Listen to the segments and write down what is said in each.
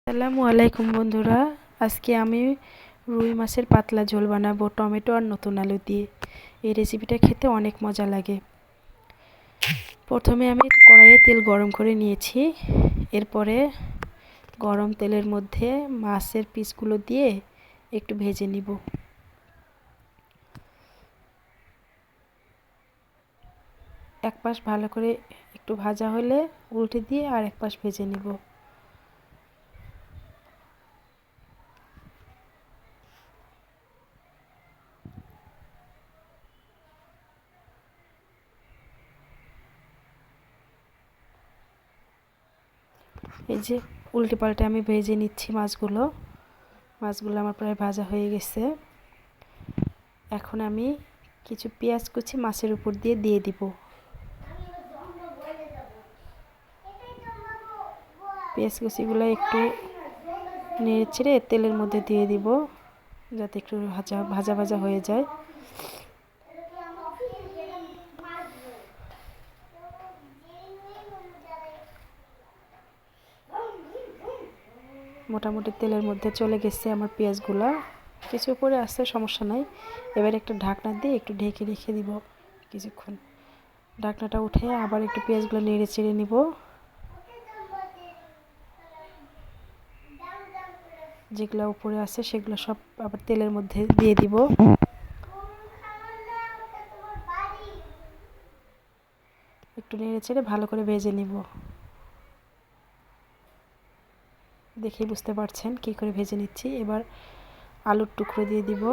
আসসালামু আলাইকুম বন্ধুরা। আজকে আমি রুই মাছের পাতলা ঝোল বানাবো টমেটো আর নতুন আলু দিয়ে। এই রেসিপিটা খেতে অনেক মজা লাগে। প্রথমে আমি কড়াইয়ে তেল গরম করে নিয়েছি। এরপরে গরম তেলের মধ্যে মাছের পিসগুলো দিয়ে একটু ভেজে নিব। এক পাশ ভালো করে একটু ভাজা হলে উল্টে দিয়ে আর এক পাশ ভেজে নিব। এই যে উল্টে পাল্টে আমি ভেজে নিচ্ছি মাছগুলো আমার প্রায় ভাজা হয়ে গেছে। এখন আমি কিছু পেঁয়াজ কুচি মাছের উপর দিয়ে দিব। পেঁয়াজ কুচিগুলো একটু নেড়ে চেড়ে তেলের মধ্যে দিয়ে দিব, যাতে একটু ভাজা ভাজা হয়ে যায়। মোটামুটি তেলের মধ্যে চলে গেছে আমার পেঁয়াজগুলো, কিছু করে আসতে সমস্যা নাই। এবার একটা ঢাকনা দিয়ে একটু ঢেকে রেখে দিব কিছুক্ষণ। ঢাকনাটা উঠে আবার একটু পেঁয়াজগুলো নেড়ে চেড়ে নিব। যেগুলো উপরে আছে সেগুলো সব আবার তেলের মধ্যে দিয়ে দিব। একটু নেড়ে চেড়ে ভালো করে ভেজে নিব। দেখেই বুঝতে পারছেন কী করে ভেজে নিচ্ছি। এবার আলুর টুকরো দিয়ে দিব।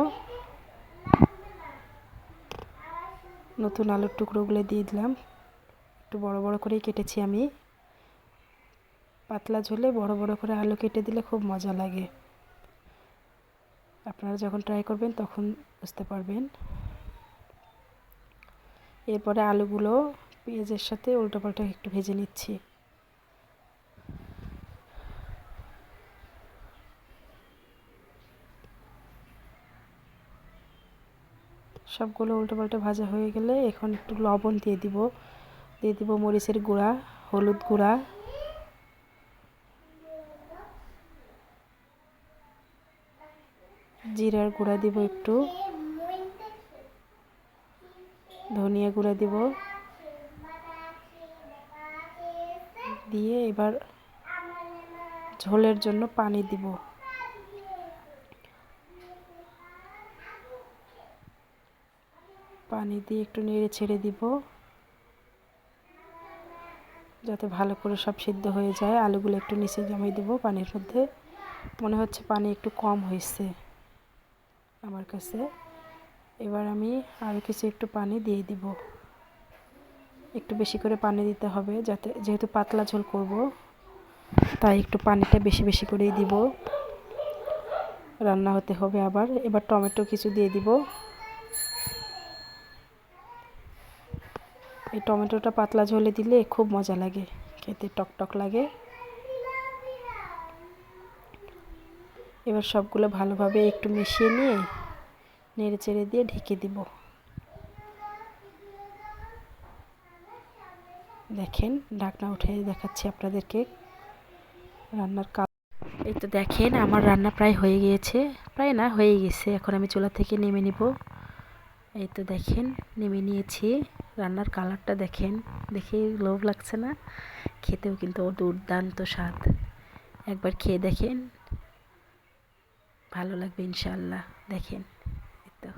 নতুন আলুর টুকরোগুলো দিয়ে দিলাম। একটু বড় বড় করেই কেটেছি আমি। পাতলা ঝোলে বড় বড় করে আলু কেটে দিলে খুব মজা লাগে। আপনারা যখন ট্রাই করবেন তখন বুঝতে পারবেন। এরপরে আলুগুলো পেঁয়াজের সাথে উল্টোপাল্টা একটু ভেজে নিচ্ছি। সবগুলো উল্টোপাল্টা ভাজা হয়ে গেলে এখন একটু লবণ দিয়ে দিব মরিচের গুঁড়া, হলুদ গুঁড়া, জিরার গুঁড়া দিব, একটু ধনিয়া গুঁড়া দিব। দিয়ে এবার ঝোলের জন্য পানি দিব। পানি দিয়ে একটু নেড়ে ছেড়ে দিব, যাতে ভালো করে সব সিদ্ধ হয়ে যায়। আলুগুলো একটু নিচে জমিয়ে দিব পানির মধ্যে। মনে হচ্ছে পানি একটু কম হয়েছে আমার কাছে। এবার আমি আরও কিছু একটু পানি দিয়ে দিব। একটু বেশি করে পানি দিতে হবে, যেহেতু পাতলা ঝোল করব, তাই একটু পানিটা বেশি বেশি করেই দিব। রান্না হতে হবে আবার। এবার টমেটো কিছু দিয়ে দিব। এই টমেটোটা পাতলা ঝোলে দিলে খুব মজা লাগে, খেতে টকটক লাগে। এবার সবগুলো ভালোভাবে একটু মিশিয়ে নিয়ে নেড়ে চেড়ে দিয়ে ঢেকে দিব। দেখেন, ঢাকনা উঠে দেখাচ্ছি আপনাদেরকে রান্নার এই তো দেখেন আমার রান্না প্রায় হয়ে গিয়েছে, প্রায় না হয়ে গেছে। এখন আমি চুলা থেকে নেমে নিব। এই তো দেখেন নেমে নিয়েছি। রান্নার কালারটা দেখেন, দেখে লোভ লাগছে না? খেতেও কিন্তু দুর্দান্ত স্বাদ। একবার খেয়ে দেখেন, ভালো লাগবে ইনশাআল্লাহ। দেখেন এই তো।